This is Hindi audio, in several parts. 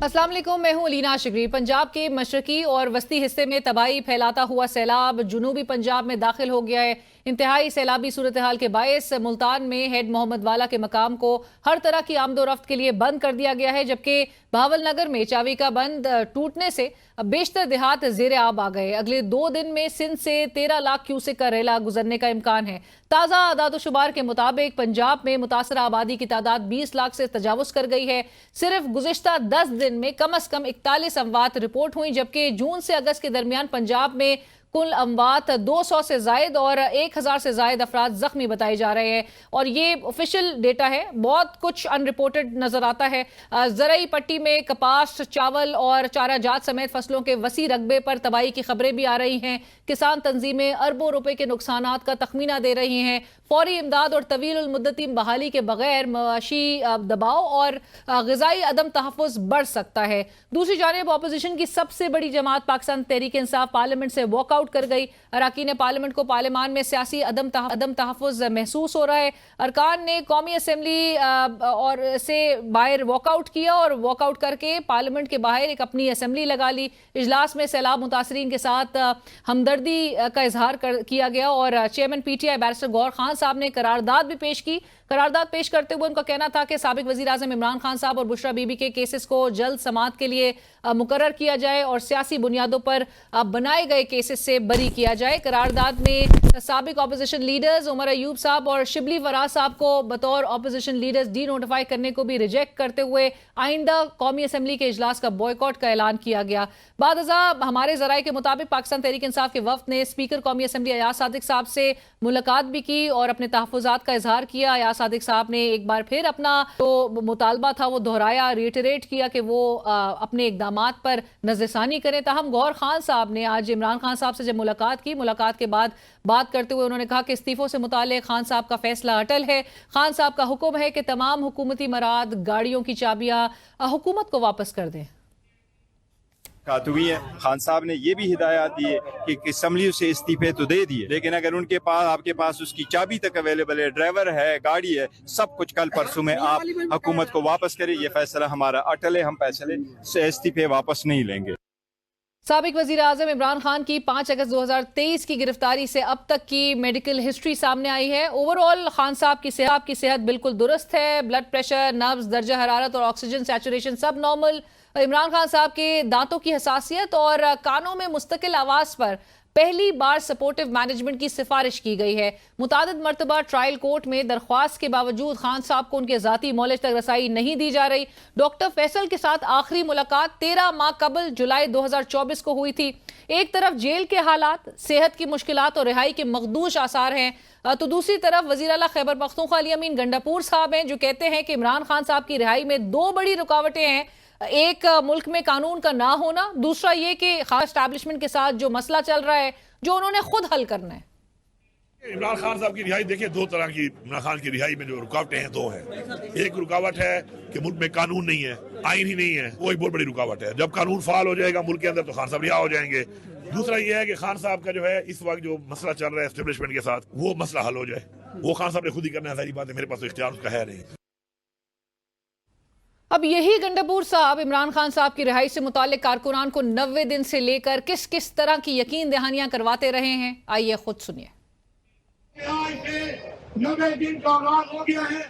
अस्सलाम वालेकुम, मैं हूं लीना शिगरी। पंजाब के मशरकी और वस्ती हिस्से में तबाही फैलाता हुआ सैलाब जुनूबी पंजाब में दाखिल हो गया है। इंतहाई सैलाबी सूरत हाल के बायस मुल्तान में हेड मोहम्मद वाला के मकाम को हर तरह की आमदोरफ्त के लिए बंद कर दिया गया है, जबकि बहावलनगर में चावी का बंद टूटने से बेशतर देहात जेर आब आ गए। अगले 2 दिन में सिंध से 13 लाख क्यूसेक का रेला गुजरने का इम्कान है। ताज़ा आदादोशुमार के मुताबिक पंजाब में मुतासरा आबादी की तादाद 20 लाख से तजावुज कर गई है। सिर्फ गुज़िश्ता 10 दिन में कम अज कम 41 अमवात रिपोर्ट हुई, जबकि जून से अगस्त के दरमियान पंजाब में कुल अमवात 200 से जायद और 1000 से जायद अफराद जख्मी बताए जा रहे हैं। और ये ऑफिशियल डेटा है, बहुत कुछ अनरिपोर्टेड नजर आता है। ज़राई पट्टी में कपास, चावल और चारा जात समेत फसलों के वसी रकबे पर तबाही की खबरें भी आ रही हैं। किसान तंजीमें अरबों रुपए के नुकसानात का तखमीना दे रही हैं। फौरी इमदाद और तवील मुद्दती बहाली के बगैर मवाशी दबाव और ग़िज़ाई अदम तहफ़्फ़ुज़ बढ़ सकता है। दूसरी जानिब अपोजिशन की सबसे बड़ी जमात पाकिस्तान तहरीक इंसाफ पार्लियामेंट से वॉकआउट कर गई। अरकान पार्लियामेंट को पार्लियामान में सियासी अदम तहफ़्फ़ुज़ महसूस हो रहा है। अरकान ने कौमी असम्बली और से बाहर वॉकआउट किया और वॉकआउट करके पार्लियामेंट के बाहर एक अपनी असम्बली लगा ली। इजलास में सैलाब मुतासरीन के साथ हमदर्दी का इजहार किया गया और chairman PTI barrister Gohar Khan साहब ने करारदाद भी पेश की। करारदाद पेश करते हुए उनका कहना था कि साबिक वज़ीर आज़म इमरान खान साहब और बुशरा बीबी के केसेस को जल्द समाअत के लिए मुकर्रर किया जाए और सियासी बुनियादों पर बनाए गए केसेस से बरी किया जाए। करारदाद में साबिक अपोजिशन लीडर्स उमर अयूब साहब और शिबली फराज साहब को बतौर अपोजिशन लीडर्स डी नोटिफाई करने को भी रिजेक्ट करते हुए आइंदा कौमी असम्बली के इजलास का बॉयकॉट का ऐलान किया गया। बादअज़ा हमारे ज़राए के मुताबिक पाकिस्तान तहरीक इंसाफ के वफ़द ने स्पीकर कौमी असम्बली अयाज सादिक साहब से मुलाकात भी की और अपने तहफ़्फ़ुज़ात का इजहार किया। अयाज सादिक साहब ने एक बार फिर अपना जो मुतालबा था वो दोहराया, रिटरेट किया कि वो अपने इक़दामात पर नज़रसानी करें। ताहम गौहर खान साहब ने आज इमरान खान साहब से जब मुलाकात की, मुलाकात के बाद बात करते हुए उन्होंने कहा कि इस्तीफ़ों से मुताल्लिक़ खान साहब का फैसला अटल है। खान साहब का हुक्म है कि तमाम हुकूमती मराद गाड़ियों की चाबियाँ हुकूमत को वापस कर दें। हुई है। खान साहब ने ये भी हिदायत दी है कि असम्बली से इस्तीफे तो दे दिए, लेकिन अगर उनके पास आपके पास उसकी चाबी तक अवेलेबल है, ड्राइवर है, गाड़ी है, सब कुछ कल परसों में आप हुकूमत को वापस करें। ये फैसला हमारा अटल है, हम फैसले से इस्तीफे वापस नहीं लेंगे। साबिक वज़ीर आज़म इमरान खान की 5 अगस्त 2023 की गिरफ्तारी से अब तक की मेडिकल हिस्ट्री सामने आई है। ओवरऑल खान साहब की सेहत बिल्कुल दुरुस्त है। ब्लड प्रेशर, नब्ज, दर्जा हरारत और ऑक्सीजन सैचुरेशन सब नॉर्मल। इमरान खान साहब के दांतों की हसासियत और कानों में मुस्तकिल आवाज़ पर पहली बार सपोर्टिव मैनेजमेंट की सिफारिश की गई है। मुतादिद मरतबा ट्रायल कोर्ट में दरख्वास्त के बावजूद खान साहब को उनके ज़ाती मौलेज तक रसाई नहीं दी जा रही। डॉक्टर फैसल के साथ आखिरी मुलाकात 13 माह कबल जुलाई 2024 को हुई थी। एक तरफ जेल के हालात, सेहत की मुश्किलात और रिहाई के मखदूश आसार हैं, तो दूसरी तरफ वज़ीर आला खैबर पख्तूनख्वा अली अमीन गंडापुर साहब हैं जो कहते हैं कि इमरान खान साहब की रिहाई में 2 बड़ी रुकावटें हैं। एक मुल्क में कानून का ना होना, दूसरा ये कि खास एस्टैब्लिशमेंट के साथ जो मसला चल रहा है जो उन्होंने खुद हल करना है। इमरान खान साहब की रिहाई देखिए, 2 तरह की इमरान खान की रिहाई में जो रुकावटें हैं 2 हैं। एक रुकावट है कि मुल्क में कानून नहीं है, आईन ही नहीं है, वो एक बहुत बड़ी रुकावट है। जब कानून फाल हो जाएगा मुल्क के अंदर तो खान साहब रिहा हो जाएंगे। दूसरा ये है कि खान साहब का जो है इस वक्त जो मसला चल रहा है एस्टेब्लिशमेंट के साथ, वो मसला हल हो जाए। वो खान साहब ने खुद ही करना है, सारी बात है, मेरे पास तो इख्तियार उसका है नहीं। अब यही गंडापुर साहब इमरान खान साहब की रिहाई से मुताल्लिक कारकुनान को 90 दिन से लेकर किस किस तरह की यकीन दहानियां करवाते रहे हैं, आइए खुद सुनिए। 90 दिन का आगाज हो गया है,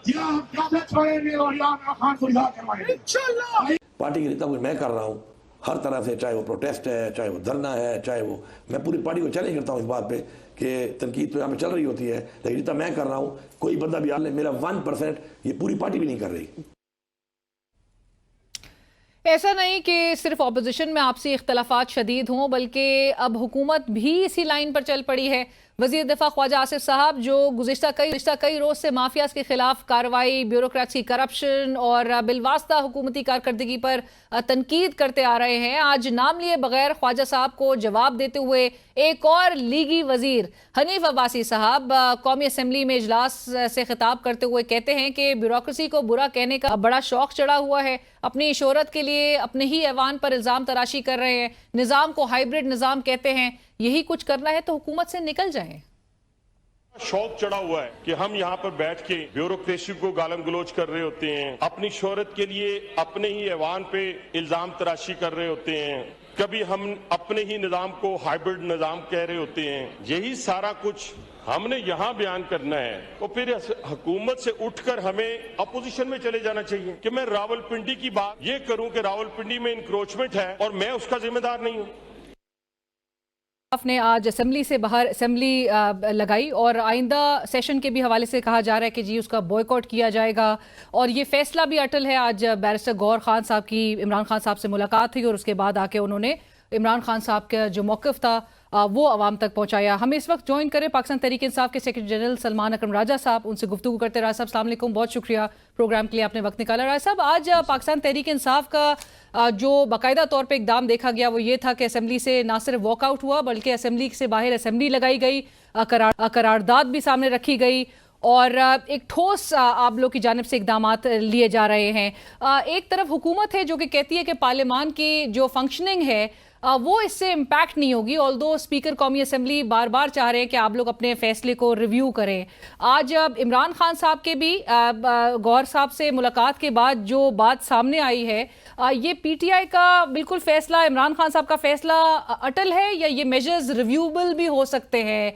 या हम क्यामत छोड़ेंगे और या इमरान खान को रिहा करवाएंगे इंशाअल्लाह। पार्टी की नेता मैं कर रहा हूँ हर तरह से, चाहे वो प्रोटेस्ट है, चाहे वो धरना है, चाहे वो, मैं पूरी पार्टी को चैलेंज करता हूँ इस बात पे कि तनकीद तो यहाँ पे चल रही होती है, लेकिन जितना मैं कर रहा हूँ कोई बंदा भी आने मेरा 1% ये पूरी पार्टी भी नहीं कर रही। ऐसा नहीं कि सिर्फ अपोजिशन में आपसी इख्तलाफात शदीद हों, बल्कि अब हुकूमत भी इसी लाइन पर चल पड़ी है। वज़ीर दिफा ख्वाजा आसिफ साहब जो गुज़िश्ता कई रोज़ से माफियाज के खिलाफ कार्रवाई, ब्यूरोक्रेट्स की करप्शन और बिलवास्ता हुकूमती कारकर्दगी पर तनकीद करते आ रहे हैं, आज नाम लिए बगैर ख्वाजा साहब को जवाब देते हुए एक और लीगी वज़ीर हनीफ अब्बासी साहब कौमी असम्बली में इजलास से खिताब करते हुए कहते हैं कि ब्यूरोक्रेसी को बुरा कहने का बड़ा शौक चढ़ा हुआ है। अपनी शोहरत के लिए अपने ही ऐवान पर इल्ज़ाम तराशी कर रहे हैं। निज़ाम को हाइब्रिड निज़ाम कहते हैं। यही कुछ करना है तो हुकूमत से निकल जाएं। शौक चढ़ा हुआ है कि हम यहाँ पर बैठ के ब्यूरोक्रेसी को गालम गलोच कर रहे होते हैं, अपनी शोहरत के लिए अपने ही ऐवान पे इल्जाम तराशी कर रहे होते हैं, कभी हम अपने ही निजाम को हाइब्रिड निजाम कह रहे होते हैं। यही सारा कुछ हमने यहाँ बयान करना है और फिर हुकूमत से उठकर हमें अपोजिशन में चले जाना चाहिए कि मैं रावलपिंडी की बात ये करूं कि रावलपिंडी में इंक्रोचमेंट है और मैं उसका जिम्मेदार नहीं हूं। ने आज असेंबली से बाहर असेंबली लगाई और आइंदा सेशन के भी हवाले से कहा जा रहा है कि जी उसका बॉयकॉट किया जाएगा और ये फैसला भी अटल है। आज बैरिस्टर गौहर खान साहब की इमरान खान साहब से मुलाकात हुई और उसके बाद आके उन्होंने इमरान खान साहब का जो मौक़िफ़ था वो आवाम तक पहुंचाया। हम इस वक्त ज्वाइन करें पाकिस्तान तहरीक-ए-इंसाफ के सेक्रेटरी जनरल सलमान अकरम राजा साहब, उनसे गुफ्तगू करते। राजा साहब अस्सलाम वालेकुम, बहुत शुक्रिया प्रोग्राम के लिए आपने वक्त निकाला। राजा साहब, आज पाकिस्तान तहरीक-ए-इंसाफ का जो बाकायदा तौर पे इकदाम देखा गया वो ये था कि असेंबली से ना सिर्फ वॉकआउट हुआ बल्कि असेंबली से बाहर असेंबली लगाई गई, करारदाद भी सामने रखी गई और एक ठोस आप लोग की जानिब से इकदामात लिए जा रहे हैं। एक तरफ हुकूमत है जो कि कहती है कि पार्लियामान की जो फंक्शनिंग है वो इससे इम्पैक्ट नहीं होगी, ऑल्दो स्पीकर कौमी असेंबली बार बार चाह रहे हैं कि आप लोग अपने फैसले को रिव्यू करें। आज इमरान खान साहब के भी गौहर साहब से मुलाकात के बाद जो बात सामने आई है, ये पीटीआई का बिल्कुल फैसला, इमरान खान साहब का फैसला अटल है या ये मेजर्स रिव्यूएबल भी हो सकते हैं?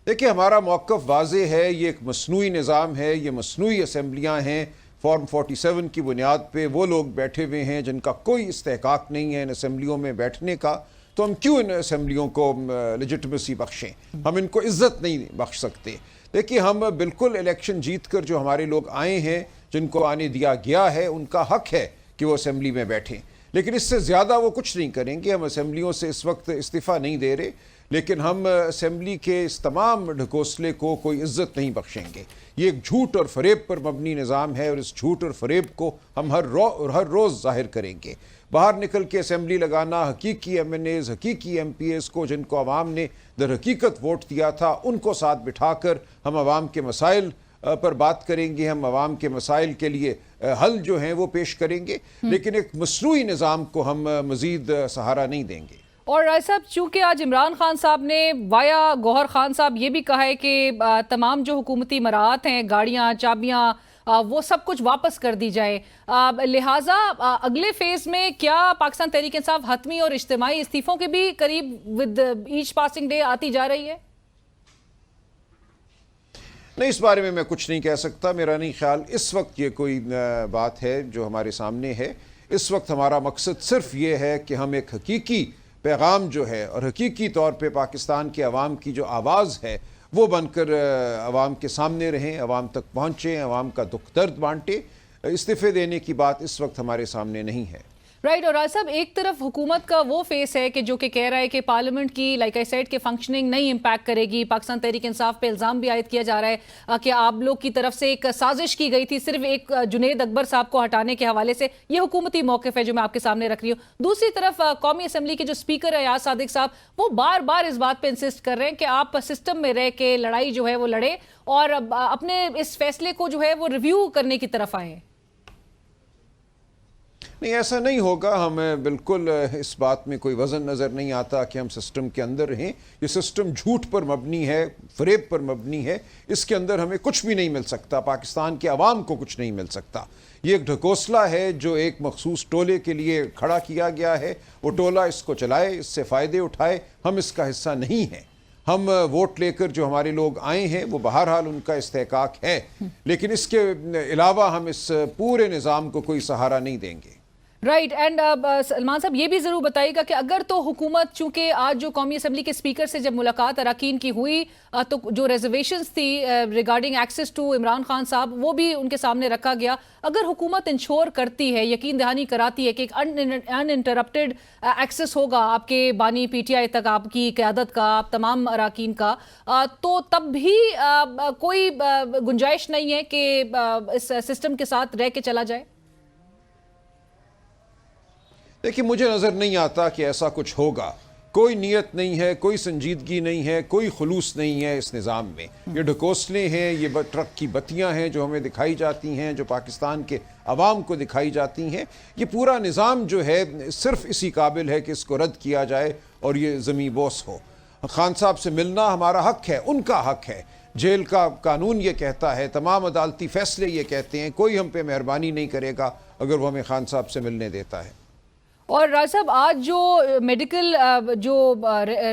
देखिए, हमारा मौक़िफ़ वाज़े है, ये एक मसनूई निज़ाम है, ये मसनूई असेंबलियाँ हैं। फॉर्म 47 की बुनियाद पे वो लोग बैठे हुए हैं जिनका कोई इस्तेहकाक नहीं है इन असेंबलियों में बैठने का, तो हम क्यों इन असेंबलियों को लेजिटिमेसी बख्शें? हम इनको इज़्ज़त नहीं बख्श सकते। देखिए, हम बिल्कुल इलेक्शन जीत कर जो हमारे लोग आए हैं, जिनको आने दिया गया है, उनका हक है कि वो असेंबली में बैठें, लेकिन इससे ज़्यादा वो कुछ नहीं करेंगे। हम असेंबलियों से इस वक्त इस्तीफ़ा नहीं दे रहे, लेकिन हम असेंबली के इस तमाम ढकोसले को कोई इज्जत नहीं बख्शेंगे। ये एक झूठ और फरेब पर मबनी निज़ाम है और इस झूठ और फरेब को हम हर रोज़ जाहिर करेंगे। बाहर निकल के असेंबली लगाना, हकीकी MNAs, हकीकी MPAs को जिनको आवाम ने दर हकीकत वोट दिया था, उनको साथ बिठाकर हम आवाम के मसाइल पर बात करेंगे, हम आवाम के मसाइल के लिए हल जो हैं वो पेश करेंगे, लेकिन एक मसनूई निज़ाम को हम मज़ीद सहारा नहीं देंगे। और राय साहब, चूंकि आज इमरान खान साहब ने वाया गौहर खान साहब ये भी कहा है कि तमाम जो हुकूमती मराहत हैं, गाड़ियाँ, चाबियाँ, वो सब कुछ वापस कर दी जाए, लिहाजा अगले फेज में क्या पाकिस्तान तहरीक इंसाफ हतमी और इज्तिमाई इस्तीफों के भी करीब विद ईच पासिंग डे आती जा रही है? नहीं, इस बारे में मैं कुछ नहीं कह सकता। मेरा नहीं ख्याल इस वक्त ये कोई बात है जो हमारे सामने है। इस वक्त हमारा मकसद सिर्फ ये है कि हम एक हकीकी पैगाम जो है और हकीकी तौर पे पाकिस्तान के अवाम की जो आवाज़ है वो बनकर अवाम के सामने रहें, अवाम तक पहुँचें, अवाम का दुख दर्द बांटें। इस्तीफ़े देने की बात इस वक्त हमारे सामने नहीं है। राइट। और राज साहब, एक तरफ हुकूमत का वो फेस है कि जो कि कह रहा है कि पार्लियामेंट की लाइक आई सेड के फंक्शनिंग नहीं इम्पैक्ट करेगी। पाकिस्तान तहरीक इंसाफ पे इल्ज़ाम भी आयद किया जा रहा है कि आप लोग की तरफ से एक साजिश की गई थी सिर्फ एक जुनेद अकबर साहब को हटाने के हवाले से। ये हुकूमती मौक़िफ़ है जो मैं आपके सामने रख रही हूँ। दूसरी तरफ कौमी असम्बली के जो स्पीकर है याद सादिक साहब, वो बार बार इस बात पर इंसिस्ट कर रहे हैं कि आप सिस्टम में रह के लड़ाई जो है वो लड़े और अपने इस फैसले को जो है वो रिव्यू करने की तरफ आए। नहीं, ऐसा नहीं होगा। हमें बिल्कुल इस बात में कोई वज़न नज़र नहीं आता कि हम सिस्टम के अंदर रहें। ये सिस्टम झूठ पर मबनी है, फरेब पर मबनी है। इसके अंदर हमें कुछ भी नहीं मिल सकता, पाकिस्तान के अवाम को कुछ नहीं मिल सकता। ये एक ढकोसला है जो एक मखसूस टोले के लिए खड़ा किया गया है। वो टोला इसको चलाए, इससे फ़ायदे उठाए, हम इसका हिस्सा नहीं हैं। हम वोट लेकर जो हमारे लोग आए हैं वो बहरहाल उनका इस्तेहकाक है, लेकिन इसके अलावा हम इस पूरे निज़ाम को कोई सहारा नहीं देंगे। राइट। एंड सलमान साहब, ये भी ज़रूर बताइएगा कि अगर तो हुकूमत, चूंकि आज जो कौमी असम्बली के स्पीकर से जब मुलाकात अरकान की हुई तो जो रिजर्वेशंस थी regarding access to Imran Khan साहब वो भी उनके सामने रखा गया। अगर हुकूमत इंश्योर करती है, यकीन दहानी कराती है कि एक अनइंटरप्टेड एक्सेस होगा आपके बानी PTI तक, आपकी क़यादत का, आप तमाम अरकान का, तो तब भी कोई गुंजाइश नहीं है कि इस सिस्टम के साथ रह के चला जाए? देखिए, मुझे नज़र नहीं आता कि ऐसा कुछ होगा। कोई नीयत नहीं है, कोई संजीदगी नहीं है, कोई खुलूस नहीं है इस निज़ाम में। ये ढकोसले हैं, ये ट्रक की बत्तियां हैं जो हमें दिखाई जाती हैं, जो पाकिस्तान के अवाम को दिखाई जाती हैं। ये पूरा निज़ाम जो है सिर्फ इसी काबिल है कि इसको रद्द किया जाए और ये ज़मीं बोस हो। खान साहब से मिलना हमारा हक है, उनका हक है, जेल का कानून ये कहता है, तमाम अदालती फैसले ये कहते हैं, कोई हम पे मेहरबानी नहीं करेगा अगर वो हमें खान साहब से मिलने देता है। और राज साहब, आज जो मेडिकल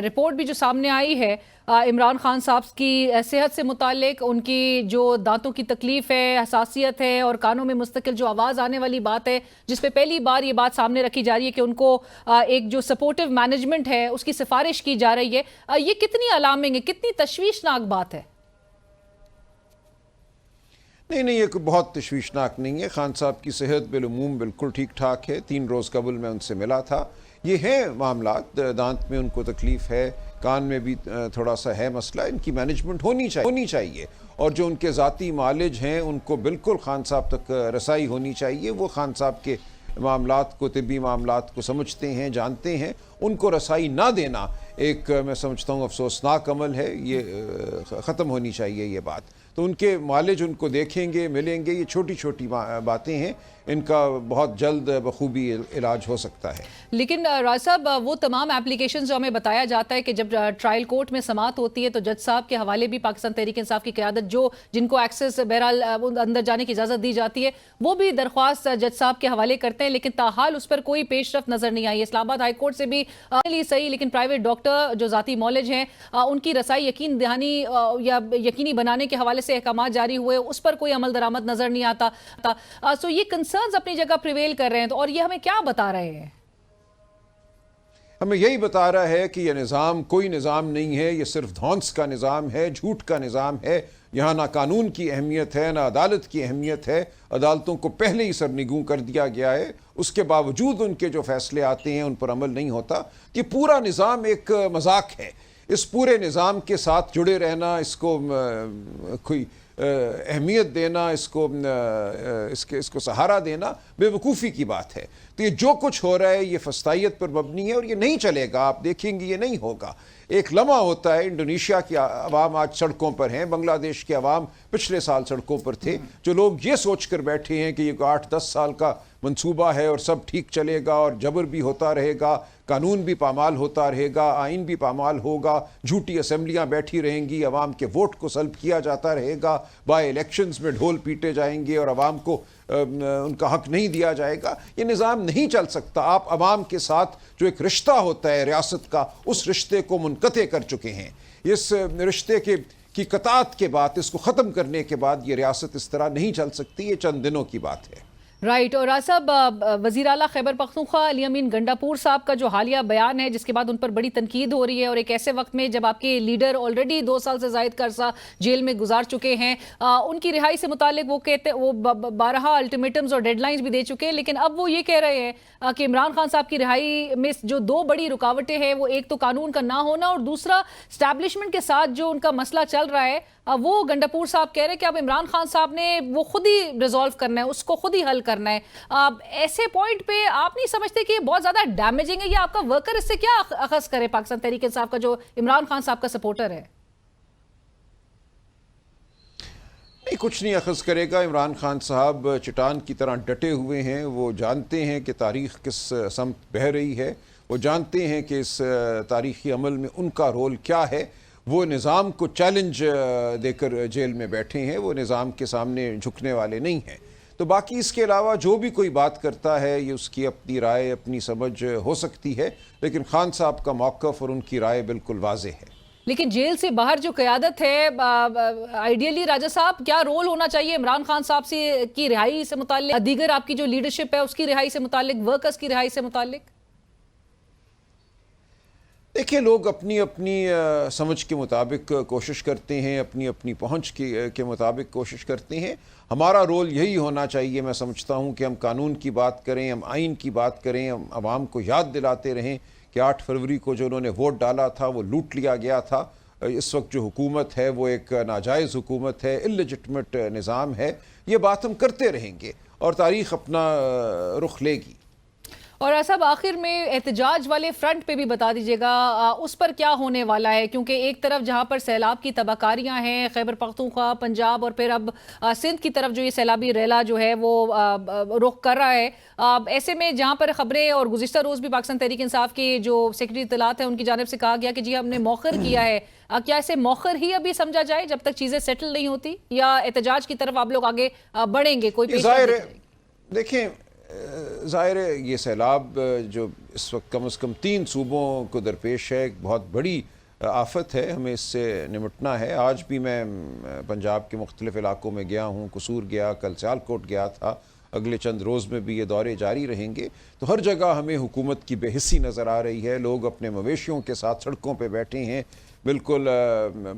रिपोर्ट भी जो सामने आई है इमरान खान साहब की सेहत से मुतालिक, उनकी जो दांतों की तकलीफ है, हसासियत है और कानों में मुस्तकिल जो आवाज़ आने वाली बात है, जिस पे पहली बार ये बात सामने रखी जा रही है कि उनको एक जो सपोर्टिव मैनेजमेंट है उसकी सिफारिश की जा रही है, ये कितनी अलार्मिंग है, कितनी तशवीशनाक बात है? नहीं, ये बहुत तशवीशनाक नहीं है। खान साहब की सेहत बिलूम बिल्कुल ठीक ठाक है। 3 रोज़ कबल मैं उनसे मिला था। ये है मामला, दांत में उनको तकलीफ़ है, कान में भी थोड़ा सा है मसला, इनकी मैनेजमेंट होनी चाहिए और जो उनके ज़ाती मालिज हैं उनको बिल्कुल खान साहब तक रसाई होनी चाहिए। वो खान साहब के मामलात को, तिब्बी मामलात को समझते हैं, जानते हैं। उनको रसाई ना देना एक मैं समझता हूँ अफसोसनाक अमल है। ये ख़त्म होनी चाहिए ये बात। तो उनके मालिज उनको देखेंगे, मिलेंगे, ये छोटी छोटी बातें हैं, इनका बहुत जल्द बखूबी इलाज हो सकता है। लेकिन राज साहब, वो तमाम एप्लीकेशन जो हमें बताया जाता है कि जब ट्रायल कोर्ट में समाअत होती है तो जज साहब के हवाले भी पाकिस्तान तहरीक इंसाफ की क़यादत, जिनको एक्सेस बहरहाल अंदर जाने की इजाज़त दी जाती है, वो भी दरख्वास्त जज साहब के हवाले करते हैं, लेकिन ताहाल उस पर कोई पेशरफ नज़र नहीं आई। इस्लामाबाद हाई कोर्ट से भी सही, लेकिन प्राइवेट डॉक्टर जो ज़ाती मौलिज हैं उनकी रसाई यकीन दहानी या यकीनी बनाने के हवाले से अहकाम जारी हुए, उस पर कोई अमल दरामद नज़र नहीं आता। सो ये कंसर्न्स अपनी जगह प्रिवेल कर रहे हैं, और ये हमें क्या बता रहे हैं? हमें यही बता रहा है कि यह निज़ाम कोई निज़ाम नहीं है, यह सिर्फ धौंस का निज़ाम है, झूठ का निज़ाम है। यहाँ ना कानून की अहमियत है, ना अदालत की अहमियत है। अदालतों को पहले ही सरनिगू कर दिया गया है, उसके बावजूद उनके जो फैसले आते हैं उन पर अमल नहीं होता। ये पूरा निज़ाम एक मजाक है। इस पूरे निज़ाम के साथ जुड़े रहना, इसको कोई अहमियत देना, इसको सहारा देना बेवकूफ़ी की बात है। तो ये जो कुछ हो रहा है ये फस्तायत पर मबनी है और ये नहीं चलेगा। आप देखेंगे ये नहीं होगा। एक लम्हा होता है, इंडोनेशिया की अवाम आज सड़कों पर हैं, बांग्लादेश के अवाम पिछले साल सड़कों पर थे। जो लोग ये सोच कर बैठे हैं कि ये 8-10 साल का मंसूबा है और सब ठीक चलेगा और जबर भी होता रहेगा, कानून भी पामाल होता रहेगा, आइन भी पामाल होगा, झूठी असम्बलियाँ बैठी रहेंगी, अवाम के वोट को सल्ब किया जाता रहेगा, बाय इलेक्शंस में ढोल पीटे जाएंगे और अवाम को उनका हक नहीं दिया जाएगा, ये निज़ाम नहीं चल सकता। आप अवाम के साथ जो एक रिश्ता होता है रियासत का, उस रिश्ते को मुनक़ते कर चुके हैं। इस रिश्ते की कतात के बाद, इसको ख़त्म करने के बाद ये रियासत इस तरह नहीं चल सकती। ये चंद दिनों की बात है। राइट। और राज साहब, वज़ीर आला खैबर पख्तूनख्वा अली अमीन गंडापुर साहब का जो हालिया बयान है, जिसके बाद उन पर बड़ी तनकीद हो रही है, और एक ऐसे वक्त में जब आपके लीडर ऑलरेडी 2 साल से ज़ायद का अरसा जेल में गुजार चुके हैं, उनकी रिहाई से मुतालिक वो कहते वो 12 अल्टीमेटम्स और डेडलाइंस भी दे चुके हैं, लेकिन अब वो ये कह रहे हैं कि इमरान खान साहब की रिहाई में जो 2 बड़ी रुकावटें हैं, वो एक तो कानून का ना होना और दूसरा स्टैब्लिशमेंट के साथ जो उनका मसला चल रहा है, वो गंडापुर साहब कह रहे हैं कि अब इमरान खान साहब ने वो खुद ही रिजॉल्व करना है, उसको खुद ही हल करना है। ऐसे पॉइंट पे आप नहीं समझते कि ये बहुत ज़्यादा डैमेजिंग है, या आपका वर्कर इससे क्या अखज़ करे पाकिस्तान तहरीक इंसाफ का, जो इमरान खान साहब का सपोर्टर है? नहीं, कुछ नहीं अखज़ करेगा। इमरान खान साहब चट्टान की तरह डटे हुए हैं। वो जानते हैं कि तारीख़ किस समत बह रही है, वो जानते हैं कि इस तारीख़ी अमल में उनका रोल क्या है। वो निज़ाम को चैलेंज देकर जेल में बैठे हैं, वो निज़ाम के सामने झुकने वाले नहीं हैं। तो बाकी इसके अलावा जो भी कोई बात करता है, ये उसकी अपनी राय, अपनी समझ हो सकती है, लेकिन खान साहब का मौक़िफ़ और उनकी राय बिल्कुल वाज़ेह है। लेकिन जेल से बाहर जो क़यादत है, आइडियली राजा साहब, क्या रोल होना चाहिए इमरान खान साहब से की रिहाई से मुताल्लिक़, दीगर आपकी जो लीडरशिप है उसकी रिहाई से मुताल्लिक़, वर्कर्स की रिहाई से मुताल्लिक़? देखिए, लोग अपनी अपनी समझ के मुताबिक कोशिश करते हैं, अपनी अपनी पहुंच के मुताबिक कोशिश करते हैं। हमारा रोल यही होना चाहिए, मैं समझता हूं, कि हम कानून की बात करें, हम आइन की बात करें, हम आवाम को याद दिलाते रहें कि 8 फरवरी को जो उन्होंने वोट डाला था वो लूट लिया गया था। इस वक्त जो हुकूमत है वो एक नाजायज़ हुकूमत है, इल्लेजिटमेट निज़ाम है। ये बात हम करते रहेंगे और तारीख़ अपना रुख लेगी। और असब आखिर में एहतजाज वाले फ्रंट पे भी बता दीजिएगा, उस पर क्या होने वाला है, क्योंकि एक तरफ जहां पर सैलाब की तबाहकारियां हैं, खैबर पख्तूनख्वा, पंजाब और फिर अब सिंध की तरफ जो ये सैलाबी रेला जो है वो रुख कर रहा है, ऐसे में जहां पर खबरें और गुज़िश्ता रोज़ भी पाकिस्तान तहरीक इंसाफ के जो सेक्रेटरी इत्तलात है उनकी जानिब से कहा गया कि जी हमने मौखर किया है, क्या इसे मौखर ही अभी समझा जाए जब तक चीज़ें सेटल नहीं होती, या एहतजाज की तरफ आप लोग आगे बढ़ेंगे? कोई देखें, ज़ाहिर है ये सैलाब जो इस वक्त कम से कम 3 सूबों को दरपेश है, एक बहुत बड़ी आफत है, हमें इससे निमटना है। आज भी मैं पंजाब के मुख्तलिफ इलाकों में गया हूँ, कसूर गया, कल सियालकोट गया था, अगले चंद रोज़ में भी ये दौरे जारी रहेंगे। तो हर जगह हमें हुकूमत की बेहिस्सी नज़र आ रही है, लोग अपने मवेशियों के साथ सड़कों पर बैठे हैं, बिल्कुल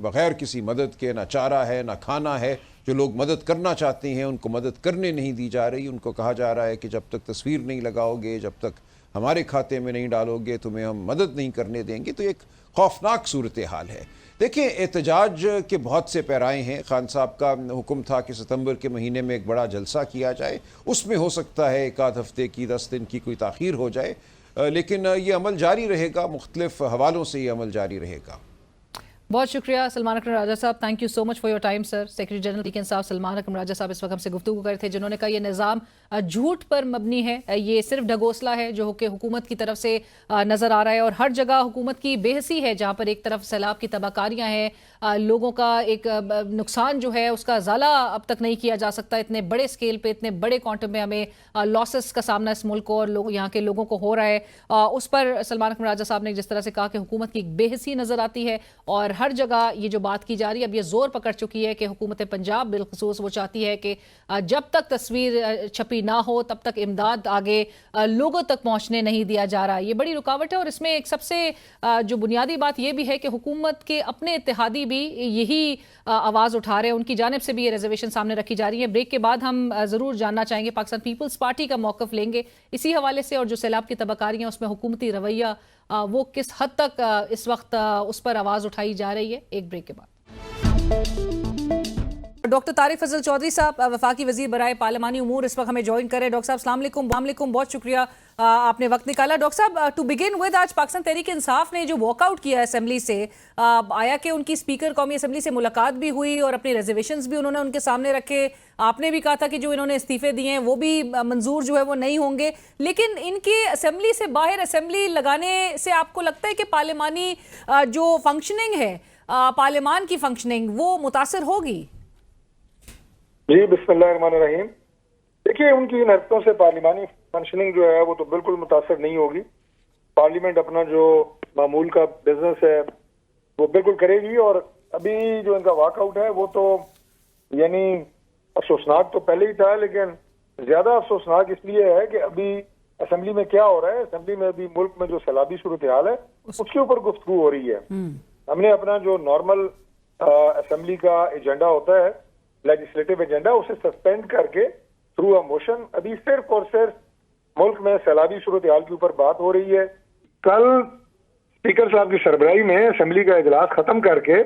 बग़ैर किसी मदद के, ना चारा है ना खाना है। जो लोग मदद करना चाहते हैं उनको मदद करने नहीं दी जा रही, उनको कहा जा रहा है कि जब तक तस्वीर नहीं लगाओगे, जब तक हमारे खाते में नहीं डालोगे, तुम्हें हम मदद नहीं करने देंगे। तो एक खौफनाक सूरत हाल है। देखिए, एहतजाज के बहुत से पैराए हैं। खान साहब का हुक्म था कि सितंबर के महीने में एक बड़ा जलसा किया जाए, उसमें हो सकता है 1 हफ्ते की, 10 दिन की कोई ताख़ीर हो जाए, लेकिन ये अमल जारी रहेगा, मुख्तलिफ हवालों से ये अमल जारी रहेगा। बहुत शुक्रिया Salman Akram Raja sahab, thank you so much for your time sir. Secretary general Tehreek Insaf Salman Akram Raja sahab इस वक्त हमसे गुफ्तगू कर रहे थे, जिन्होंने कहा यह निज़ाम झूठ पर मबनी है, ये सिर्फ ढगोसला है जो कि हुकूमत की तरफ से नज़र आ रहा है, और हर जगह हुकूमत की बेहसी है, जहाँ पर एक तरफ सैलाब की तबाहकारियाँ हैं, लोगों का एक नुकसान जो है उसका ज़ाला अब तक नहीं किया जा सकता, इतने बड़े स्केल पे, इतने बड़े क्वांटम में हमें लॉसेस का सामना इस मुल्क को और लोग यहाँ के लोगों को हो रहा है। उस पर सलमान अकरम राजा साहब ने जिस तरह से कहा कि हुकूमत की बेहसी नज़र आती है, और हर जगह ये जो बात की जा रही है अब ये जोर पकड़ चुकी है कि हुकूमत पंजाब बिलखुसूस वो चाहती है कि जब तक तस्वीर छपी ना हो तब तक इमदाद आगे लोगों तक पहुंचने नहीं दिया जा रहा। ये बड़ी रुकावट है, और इसमें एक सबसे जो बुनियादी बात यह भी है कि हुकूमत के अपने इत्तेहादी भी यही आवाज़ उठा रहे हैं, उनकी जानिब से भी ये रिजर्वेशन सामने रखी जा रही है। ब्रेक के बाद हम ज़रूर जानना चाहेंगे, पाकिस्तान पीपल्स पार्टी का मौक़िफ़ लेंगे इसी हवाले से, और जो सैलाब की तबाहकारियाँ उसमें हुकूमती रवैया वो किस हद तक इस वक्त उस पर आवाज़ उठाई जा रही है। एक ब्रेक के बाद डॉक्टर तारिक फजल चौधरी साहब, वफाकी वजीर बराए पार्लिमानी उमूर, इस वक्त हमें ज्वाइन कर रहे हैं। डॉक्टर साहब अस्सलाम वालेकुम, बहुत शुक्रिया आपने वक्त निकाला। डॉक्टर साहब, टू बिगिन विद, आज पाकिस्तान तहरीक इंसाफ ने जो वॉकआउट किया असेंबली से, आया कि उनकी स्पीकर कौमी असेंबली से मुलाकात भी हुई और अपने रिजर्वेशंस भी उन्होंने उनके सामने रखे। आपने भी कहा था कि जो इन्होंने इस्तीफे दिए हैं वो भी मंजूर जो है वो नहीं होंगे, लेकिन इनके असेंबली से बाहर असेंबली लगाने से आपको लगता है कि पार्लिमानी जो फंक्शनिंग है, पार्लियामान की फंक्शनिंग, वो मुतासर होगी? जी बिस्मिल्लाहिर्रहमानिर्रहीम। देखिए, उनकी इन हरकतों से पार्लिमानी फंक्शनिंग जो है वो तो बिल्कुल मुतासर नहीं होगी। पार्लियामेंट अपना जो मामूल का बिजनेस है वो बिल्कुल करेगी, और अभी जो इनका वॉकआउट है वो तो यानी अफसोसनाक तो पहले ही था, लेकिन ज्यादा अफसोसनाक इसलिए है कि अभी असेंबली में क्या हो रहा है। असेंबली में अभी मुल्क में जो सैलाबी सूरत हाल है उसके ऊपर गुफ्तगू हो रही है। हमने अपना जो नॉर्मल असेंबली का एजेंडा होता है, लेजिस्लेटिव एजेंडा, उसे सस्पेंड करके थ्रू अ मोशन अभी सिर्फ और सिर्फ मुल्क में सैलाबी सूरत हाल के ऊपर बात हो रही है। कल स्पीकर साहब की सरबराही में असेंबली का इजलास खत्म करके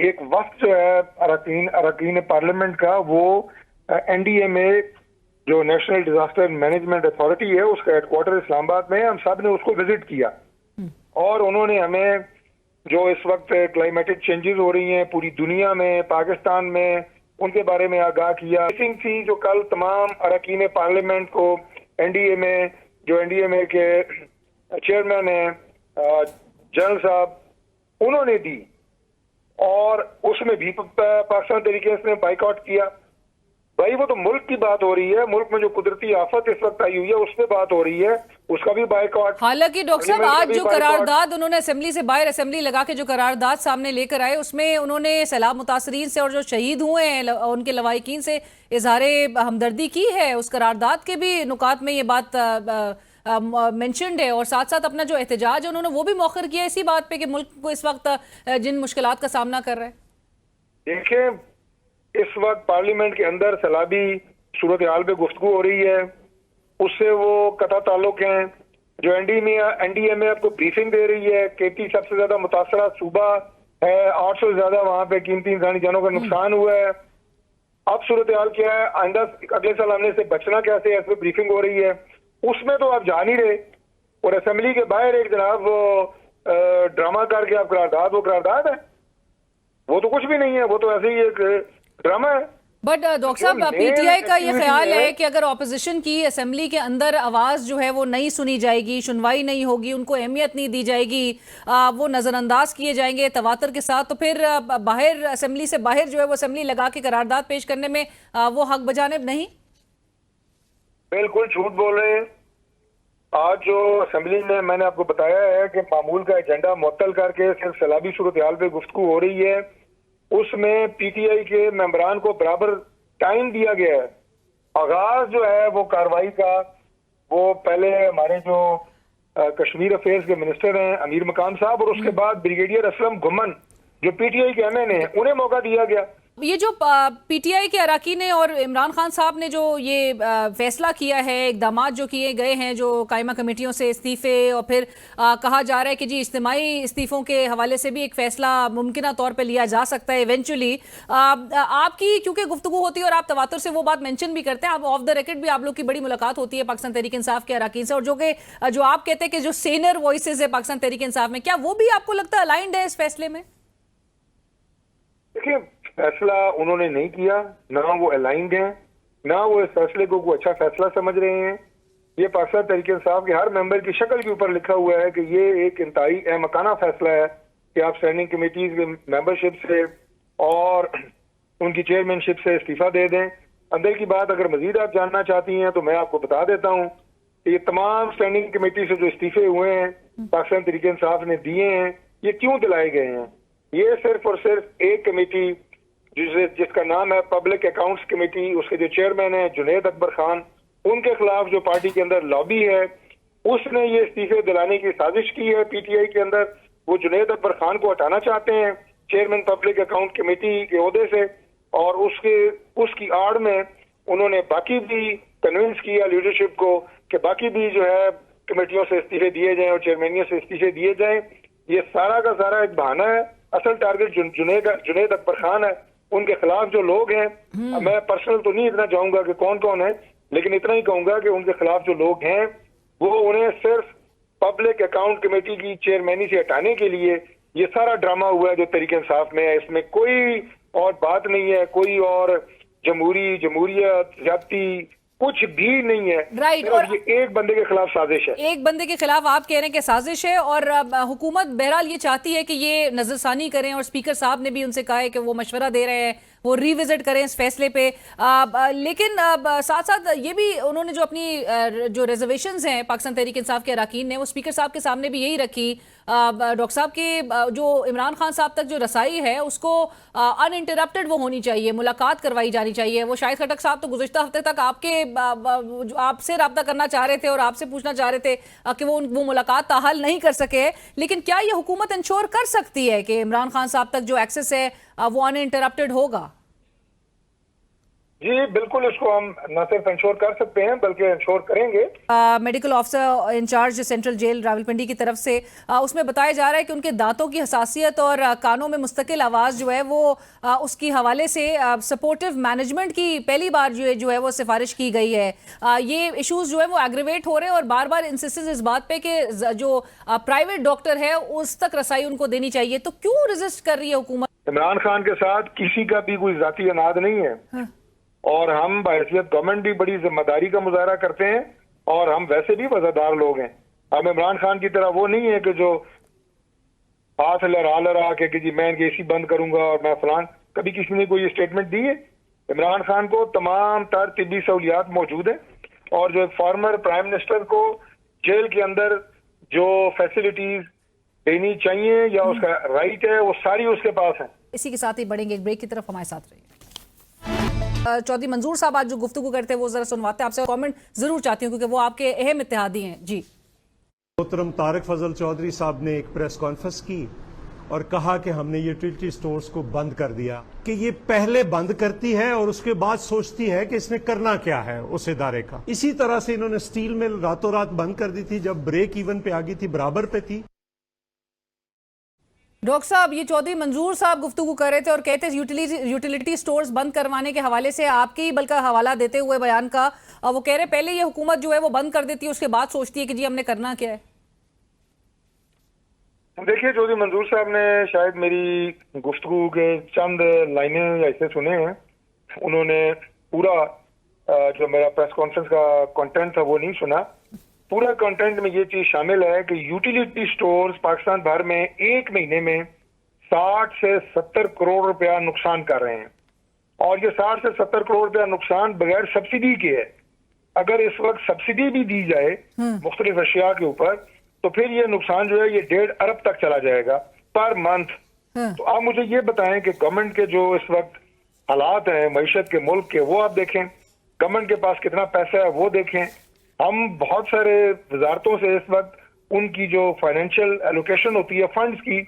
एक वक्त जो है अरकान पार्लियामेंट का, वो NDA में जो नेशनल डिजास्टर मैनेजमेंट अथॉरिटी है उसका हेडक्वार्टर इस्लामाबाद में, हम सब ने उसको विजिट किया, और उन्होंने हमें जो इस वक्त क्लाइमेटिक चेंजेस हो रही हैं पूरी दुनिया में, पाकिस्तान में, उनके बारे में आगाह किया। मीटिंग थी जो कल तमाम अरकान पार्लियामेंट को NDA में, जो NDA में के चेयरमैन है जनरल साहब, उन्होंने दी, और उसमें भी पाकिस्तान तरीके से बाइकआउट किया। भाई वो तो मुल्क की बात हो रही है, मुल्क में जो कुदरती आफत इस वक्त आई हुई है उस पर बात हो रही है, उसका भी बाइकआउट। हालांकि डॉक्टर साहब, आज जो करारदाद उन्होंने असेंबली से बाहर असेंबली लगा के जो करारदाद सामने लेकर आए, उसमें उन्होंने सैलाब मुतासरीन से और जो शहीद हुए हैं उनके लवाहिकीन से इजहारे हमदर्दी की है। उस करारदाद के भी नुकात में ये बात मेंशन्ड है, और साथ साथ अपना जो एहतजाज है उन्होंने वो भी मौखर किया इसी बात पे कि मुल्क को इस वक्त जिन मुश्किलात का सामना कर रहा है। देखिए, इस वक्त पार्लियामेंट के अंदर सैलाबी सूरत हाल पे गुफ्तगू हो रही है, उससे वो कता ताल्लुक हैं। जो NDA में आपको ब्रीफिंग दे रही है, KT सबसे ज्यादा मुतासरा सूबा है, 800 से ज्यादा वहां पे कीमती इंसानी जानों का नुकसान हुआ है। अब सूरत हाल क्या है, आइंदा अगले साल हमने से बचना कैसे है, इस पर ब्रीफिंग हो रही है। उसमें तो आप जा नहीं रहे, और असेंबली के बाहर एक जनाब ड्रामा करके आप करारदाद, वो करारदाद है, वो तो कुछ भी नहीं है, वो तो ऐसे ही एक ड्रामा है। बट डॉक्टर साहब, पीटीआई का ये ख्याल है कि अगर ऑपोजिशन की असेंबली के अंदर आवाज जो है वो नहीं सुनी जाएगी, सुनवाई नहीं होगी, उनको अहमियत नहीं दी जाएगी, वो नजरअंदाज किए जाएंगे तवातर के साथ, तो फिर बाहर असेंबली से बाहर जो है वो असेंबली लगा के करारदाद पेश करने में वो हक बजानिब नहीं। बिल्कुल झूठ बोल रहे हैं। आज जो असेंबली में मैंने आपको बताया है कि मामूल का एजेंडा मुअत्तल करके सिर्फ सैलाबी सूरत हाल पे गुफ्तगू हो रही है, उसमें पीटीआई के मेंबरान को बराबर टाइम दिया गया है। आगाज जो है वो कार्रवाई का, वो पहले हमारे जो कश्मीर अफेयर्स के मिनिस्टर हैं अमीर मकाम साहब, और उसके बाद ब्रिगेडियर असलम घुमन जो पीटीआई के एमएन हैं, उन्हें मौका दिया गया। ये जो पीटीआई के अराकीन ने और इमरान खान साहब ने जो ये फैसला किया है, इकदामात जो किए गए हैं, जो कायमा कमेटियों से इस्तीफे, और फिर कहा जा रहा है कि जी इज्तिमाई इस्तीफों के हवाले से भी एक फैसला मुमकिना तौर पे लिया जा सकता है इवेंचुअली। आपकी क्योंकि गुफ्तगू होती है और आप तवातुर से वो बात मेंशन भी करते हैं, आप ऑफ द रिकॉर्ड भी आप लोग की बड़ी मुलाकात होती है पाकिस्तान तहरीक इंसाफ के अराकीन से, और जो आप कहते हैं कि जो सीनियर वॉइसेस है पाकिस्तान तहरीक इंसाफ में, क्या वो भी आपको लगता है अलाइंड है इस फैसले में? देखिए, फैसला उन्होंने नहीं किया, ना वो अलाइंड हैं, ना वो इस फैसले को कोई अच्छा फैसला समझ रहे हैं। ये पाकिस्तान तहरीक इंसाफ के हर मेंबर की शक्ल के ऊपर लिखा हुआ है कि ये एक इंतहाई अहमकाना फैसला है कि आप स्टैंडिंग कमेटीज के मेंबरशिप से और उनकी चेयरमैनशिप से इस्तीफा दे दें। अंदर की बात अगर मजीद आप जानना चाहती हैं तो मैं आपको बता देता हूँ कि ये तमाम स्टैंडिंग कमेटी से जो इस्तीफे हुए हैं पाकिस्तान तहरीक इंसाफ ने दिए हैं, ये क्यों दिलाए गए हैं? ये सिर्फ और सिर्फ एक कमेटी जिसका नाम है पब्लिक अकाउंट्स कमेटी, उसके जो चेयरमैन है जुनैद अकबर खान, उनके खिलाफ जो पार्टी के अंदर लॉबी है, उसने ये इस्तीफे दिलाने की साजिश की है पीटीआई के अंदर। वो जुनैद अकबर खान को हटाना चाहते हैं चेयरमैन पब्लिक अकाउंट कमेटी के ओहदे से, और उसकी आड़ में उन्होंने बाकी भी कन्विंस किया लीडरशिप को कि बाकी भी जो है कमेटियों से इस्तीफे दिए जाएं और चेयरमैनियों से इस्तीफे दिए जाएं। ये सारा का सारा एक बहाना है। असल टारगेट जुनैद अकबर खान है। उनके खिलाफ जो लोग हैं, मैं पर्सनल तो नहीं इतना जाऊंगा कि कौन कौन है, लेकिन इतना ही कहूंगा कि उनके खिलाफ जो लोग हैं वो उन्हें सिर्फ पब्लिक अकाउंट कमेटी की चेयरमैनी से हटाने के लिए ये सारा ड्रामा हुआ है जो तहरीक इंसाफ में है। इसमें कोई और बात नहीं है, कोई और जमहूरियत जाती कुछ भी नहीं है। राइट, और ये एक बंदे के खिलाफ साजिश है। एक बंदे के खिलाफ आप कह रहे हैं कि साजिश है, और हुकूमत बहरहाल ये चाहती है कि ये नजरसानी करें, और स्पीकर साहब ने भी उनसे कहा है कि वो मशवरा दे रहे हैं, वो रिविजिट करें इस फैसले पे। लेकिन साथ साथ ये भी उन्होंने जो अपनी जो रिजर्वेशंस हैं पाकिस्तान तहरीक इंसाफ के अराकीन ने, वो स्पीकर साहब के सामने भी यही रखी। डॉक्टर साहब के जो इमरान खान साहब तक जो रसाई है उसको अनइंटरप्टेड वो होनी चाहिए, मुलाकात करवाई जानी चाहिए। वो शाहिद खटक साहब तो गुज़िश्ता हफ्ते तक आपसे रब्ता करना चाह रहे थे और आपसे पूछना चाह रहे थे कि वो मुलाकात ताहाल नहीं कर सके, लेकिन क्या ये हुकूमत इंश्योर कर सकती है कि इमरान खान साहब तक जो एक्सेस है वो अनइंटरप्टेड होगा? जी बिल्कुल, इसको हम न सिर्फ इंश्योर कर सकते हैं बल्कि इंश्योर करेंगे। Medical officer in charge central jail Rawalpindi की तरफ से उसमें बताया जा रहा है कि उनके दांतों की हसासियत और कानों में मुस्तकिल आवाज़ जो है वो उसकी हवाले से सपोर्टिव मैनेजमेंट की पहली बार जो है वो सिफारिश की गई है। ये इश्यूज जो है वो एग्रीवेट हो रहे हैं और बार बार इंसिस्टेंस इस बात पे कि जो प्राइवेट डॉक्टर है उस तक रसाई उनको देनी चाहिए, तो क्यों रेजिस्ट कर रही है हुकूमत? इमरान खान के साथ किसी का भी कोई जाती अनाद नहीं है। हाँ। और हम बहैसियत गवर्नमेंट भी बड़ी जिम्मेदारी का मुजाहरा करते हैं और हम वैसे भी वफादार लोग हैं। हम इमरान खान की तरह वो नहीं है कि जो हाथ लड़ा के कि जी मैं एसी बंद करूंगा और मैं फलान, कभी किसी ने कोई स्टेटमेंट दी है? इमरान खान को तमाम तर तिब्बी सहूलियात मौजूद है और जो फॉर्मर प्राइम मिनिस्टर को जेल के अंदर जो फैसिलिटीज देनी चाहिए या उसका राइट है वो सारी उसके पास है। इसी के साथ ही बढ़ेंगे एक ब्रेक की तरफ, हमारे साथ रहिए। चौधरी मंजूर साहब आज जो गुफ्तगू करते हैं वो जरा सुनवाते हैं, आपसे कमेंट जरूर चाहती हूँ क्योंकि वो आपके अहम इत्तेहादी हैं। जी, मोहतरम तारिक फजल चौधरी साहब ने एक प्रेस कॉन्फ्रेंस की और कहा कि हमने यूटिलिटी स्टोर्स को बंद कर दिया, कि ये पहले बंद करती है और उसके बाद सोचती है कि इसने करना क्या है उस इदारे का। इसी तरह से इन्होंने स्टील मिल रातों रात बंद कर दी थी, जब ब्रेक इवन पे आ गई थी, बराबर पे थी। डॉक्टर साहब, ये चौधरी मंजूर साहब गुफ्तगू कर रहे थे और कहते यूटिलिटी स्टोर्स बंद करवाने के हवाले से आपके ही बल्कि हवाला देते हुए बयान का, वो कह रहे पहले ये हुकूमत जो है वो बंद कर देती है, उसके बाद सोचती है कि जी हमने करना क्या है। देखिए, चौधरी मंजूर साहब ने शायद मेरी गुफ्तगू के चंद लाइनें ऐसे सुने हैं, उन्होंने पूरा जो मेरा प्रेस कॉन्फ्रेंस का कंटेंट था वो नहीं सुना। पूरा कंटेंट में ये चीज शामिल है कि यूटिलिटी स्टोर्स पाकिस्तान भर में एक महीने में 60 से 70 करोड़ रुपया नुकसान कर रहे हैं, और ये 60 से 70 करोड़ रुपया नुकसान बगैर सब्सिडी के है। अगर इस वक्त सब्सिडी भी दी जाए मुख्तलिफ अशिया के ऊपर, तो फिर ये नुकसान जो है ये 1.5 अरब तक चला जाएगा पर मंथ। तो आप मुझे ये बताएं कि गवर्नमेंट के जो इस वक्त हालात हैं मईशत के मुल्क के, वो आप देखें, गवर्नमेंट के पास कितना पैसा है वो देखें। हम बहुत सारे वजारतों से इस वक्त उनकी जो फाइनेंशियल एलोकेशन होती है फंड्स की,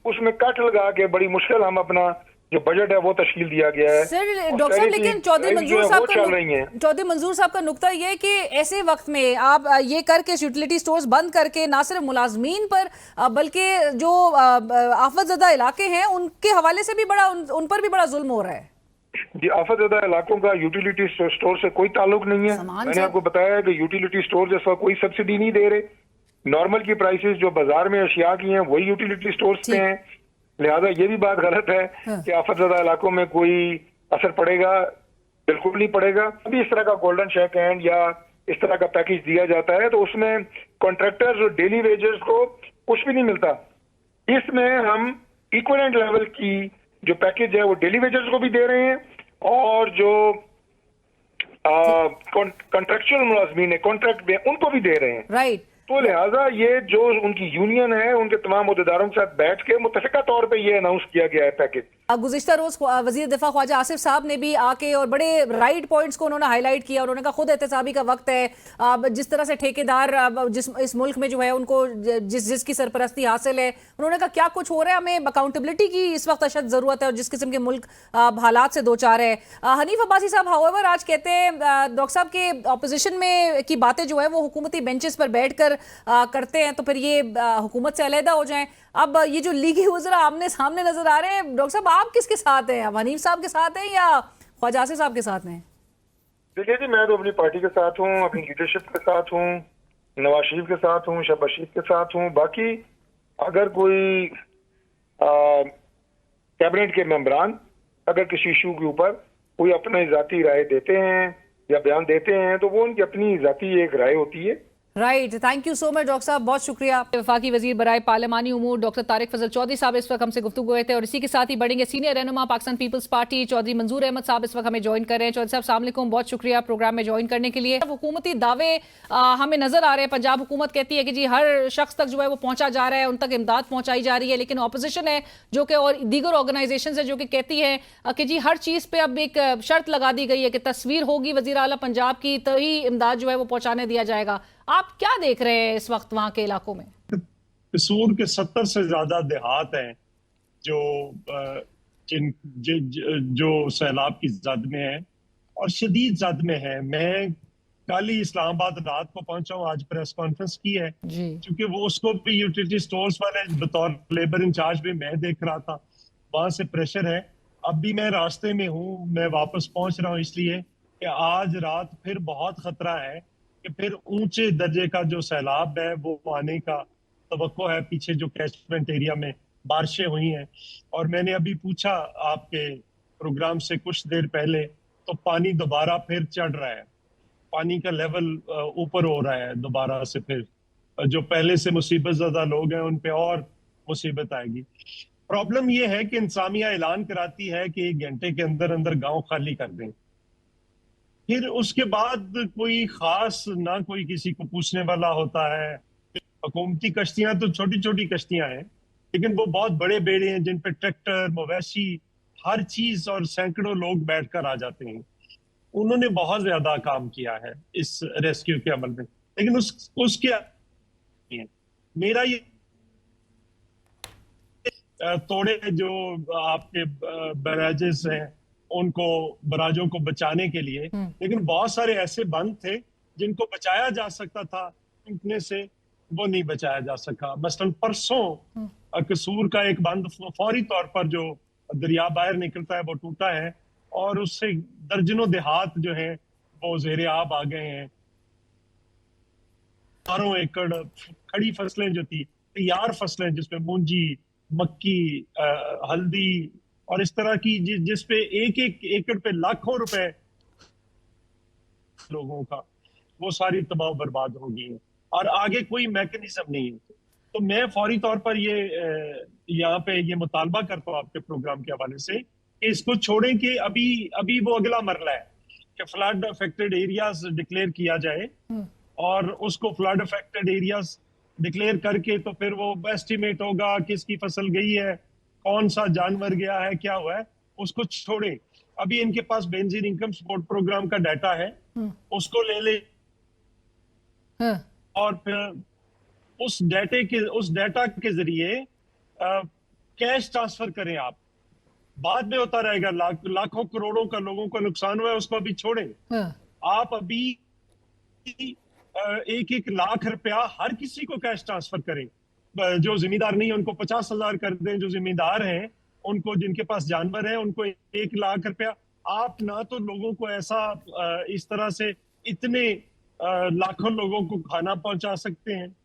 उसमें कट लगा के बड़ी मुश्किल हम अपना जो बजट है वो तशकील दिया गया है। सर डॉक्टर साहब, लेकिन चौधरी मंजूर साहब का नुक्ता ये है कि ऐसे वक्त में आप ये करके यूटिलिटी स्टोर्स बंद करके ना सिर्फ मुलाजमीन पर बल्कि जो आफतजदा इलाके हैं उनके हवाले से भी बड़ा उन पर भी बड़ा जुल्म हो रहा है। जी, आफतजदा इलाकों का यूटिलिटी स्टोर से कोई ताल्लुक नहीं है। मैंने आपको बताया कि यूटिलिटी स्टोर जैसा कोई सब्सिडी नहीं दे रहे। नॉर्मल की प्राइसेस जो बाजार में अशिया की हैं वही यूटिलिटी स्टोर्स पे हैं। लिहाजा ये भी बात गलत है कि आफतजदा इलाकों में कोई असर पड़ेगा, बिल्कुल नहीं पड़ेगा। अभी इस तरह का गोल्डन शेक हैंड या इस तरह का पैकेज दिया जाता है तो उसमें कॉन्ट्रैक्टर्स और डेली वेजर्स को कुछ भी नहीं मिलता। इसमें हम इक्विवेलेंट लेवल की जो पैकेज है वो डेली वेजर्स को भी दे रहे हैं, और जो कॉन्ट्रैक्चुअल मुलाजमीन है कॉन्ट्रैक्ट में उनको भी दे रहे हैं। राइट। तो लिहाजा ये जो उनकी यूनियन है उनके तमाम अहदेदारों के साथ बैठ के मुत्तफिका तौर पे ये अनाउंस किया गया है पैकेज। गुज़िश्ता रोज वजीर दिफा ख्वाजा आसिफ साहब ने भी आके और बड़े राइट पॉइंट्स को उन्होंने हाईलाइट किया। उन्होंने कहा खुद एहतसाबी का वक्त है। जिस तरह से ठेकेदार इस मुल्क में जो है उनको जिसकी सरपरस्ती हासिल है, उन्होंने कहा क्या कुछ हो रहा है, हमें अकाउंटेबिलिटी की इस वक्त अशद जरूरत है और जिस किस्म के मुल्क हालात से दो चार है। हनीफ अब्बासी साहब हाउएवर आज कहते हैं डॉक्टर साहब के ऑपोजिशन में की बातें जो है वो हुकूमती बेंचेस पर बैठ कर करते हैं तो फिर ये हुकूमत से अलहदा हो जाएं। अब ये जो लीगी वज़रा आमने सामने नजर आ रहे हैं, डॉक्टर साहब आप किसके साथ हैं? आप हनीफ साहब के साथ हैं या ख्वाजा आसिफ साहब के साथ हैं? देखिए जी, मैं तो अपनी पार्टी के साथ हूँ, अपनी लीडरशिप के साथ हूँ, नवाज शरीफ के साथ हूँ, शहबाज शरीफ के साथ हूँ। बाकी अगर कोई कैबिनेट के मेंबरान अगर किसी इशू के ऊपर कोई अपनी जाती राय देते हैं या बयान देते हैं तो वो उनकी अपनी जाती एक राय होती है। Right, thank you so much doctor साहब, बहुत शुक्रिया। वफाकी वजीर बराए पार्लिमानी उमूर डॉक्टर तारिक फजल चौधरी साहब इस वक्त हमसे गुफ्तगू हुए थे और इसी के साथ ही बढ़ेंगे सीनियर रहनुमा पाकिस्तान पीपल्स पार्टी चौधरी मंजूर अहमद साहब इस वक्त हमें ज्वाइन कर रहे हैं। चौधरी साहब अस्सलाम वालेकुम, बहुत शुक्रिया प्रोग्राम में ज्वाइन करने के लिए। हुकूमती दावे हमें नजर आ रहे हैं। पंजाब हुकूमत कहती है कि जी हर शख्स तक जो है वो पहुंचा जा रहा है, उन तक इमदाद पहुंचाई जा रही है, लेकिन ऑपोजिशन है जो कि और दीगर ऑर्गेनाइजेशन है जो कि कहती है कि जी हर चीज़ पे अब एक शर्त लगा दी गई है कि तस्वीर होगी वज़ीर आला पंजाब की तो ही इमदाद जो है वो पहुंचाने दिया जाएगा। आप क्या देख रहे हैं इस वक्त वहां के इलाकों में? कसूर के 70 से ज्यादा देहात हैं जो जो सैलाब की जद में है और शदीद जद में है। मैं कल ही इस्लामाबाद रात को पहुंचा हूँ, आज प्रेस कॉन्फ्रेंस की है क्योंकि वो उसको भी यूटिलिटी स्टोर्स वाले बतौर लेबर इंचार्ज भी मैं देख रहा था, वहां से प्रेशर है। अब भी मैं रास्ते में हूँ, मैं वापस पहुंच रहा हूँ इसलिए कि आज रात फिर बहुत खतरा है कि फिर ऊंचे दर्जे का जो सैलाब है वो आने का तवक्को है। पीछे जो कैचमेंट एरिया में बारिशें हुई हैं और मैंने अभी पूछा आपके प्रोग्राम से कुछ देर पहले तो पानी दोबारा फिर चढ़ रहा है, पानी का लेवल ऊपर हो रहा है दोबारा से। फिर जो पहले से मुसीबत ज़्यादा लोग हैं उन पे और मुसीबत आएगी। प्रॉब्लम ये है कि इंतजामिया ऐलान कराती है कि 1 घंटे के अंदर अंदर गांव खाली कर दें, फिर उसके बाद कोई खास ना कोई किसी को पूछने वाला होता है। हुकूमती कश्तियां तो छोटी छोटी कश्तियां हैं लेकिन वो बहुत बड़े बेड़े हैं जिन पे ट्रैक्टर, मवेशी, हर चीज और सैकड़ों लोग बैठकर आ जाते हैं। उन्होंने बहुत ज्यादा काम किया है इस रेस्क्यू के अमल में, लेकिन उसके मेरा ये तोड़े जो आपके बैराजेस हैं उनको बराजों को बचाने के लिए, लेकिन बहुत सारे ऐसे बंद थे जिनको बचाया जा सकता था, टूटने से वो नहीं बचाया जा सका। मसलन परसों कसूर का एक बंद फौरी तौर पर जो दरिया बाहर निकलता है वो टूटा है और उससे दर्जनों देहात जो है वो ज़ेरे आब आ गए हैं। हजारों एकड़ खड़ी फसलें जो थी, तैयार फसलें जिसमें मूंजी, मक्की, हल्दी और इस तरह की जिसपे एक एक एकड़ पे लाखों रुपए लोगों का, वो सारी तबाह बर्बाद हो गई है और आगे कोई मैकेनिज्म नहीं है। तो मैं फौरी तौर पर ये यहाँ पे ये मुतालबा करता हूँ आपके प्रोग्राम के हवाले से कि इसको छोड़ें कि अभी वो अगला मरला है कि फ्लड अफेक्टेड एरियाज डिक्लेयर किया जाए और उसको फ्लड अफेक्टेड एरियाज डिक्लेयर करके तो फिर वो एस्टिमेट होगा किसकी फसल गई है, कौन सा जानवर गया है, क्या हुआ है, उसको छोड़े। अभी इनके पास बेनजीर इनकम सपोर्ट प्रोग्राम का डाटा है, उसको ले और फिर उस डाटा के जरिए कैश ट्रांसफर करें। आप बाद में होता रहेगा, लाखों करोड़ों का लोगों का नुकसान हुआ है, उसको अभी छोड़ें। आप अभी 1-1 लाख रुपया हर किसी को कैश ट्रांसफर करें। जो जिम्मेदार नहीं है उनको 50,000 कर दें, जो जिम्मेदार हैं उनको, जिनके पास जानवर है उनको 1 लाख रुपया। आप ना तो लोगों को ऐसा इस तरह से इतने लाखों लोगों को खाना पहुंचा सकते हैं,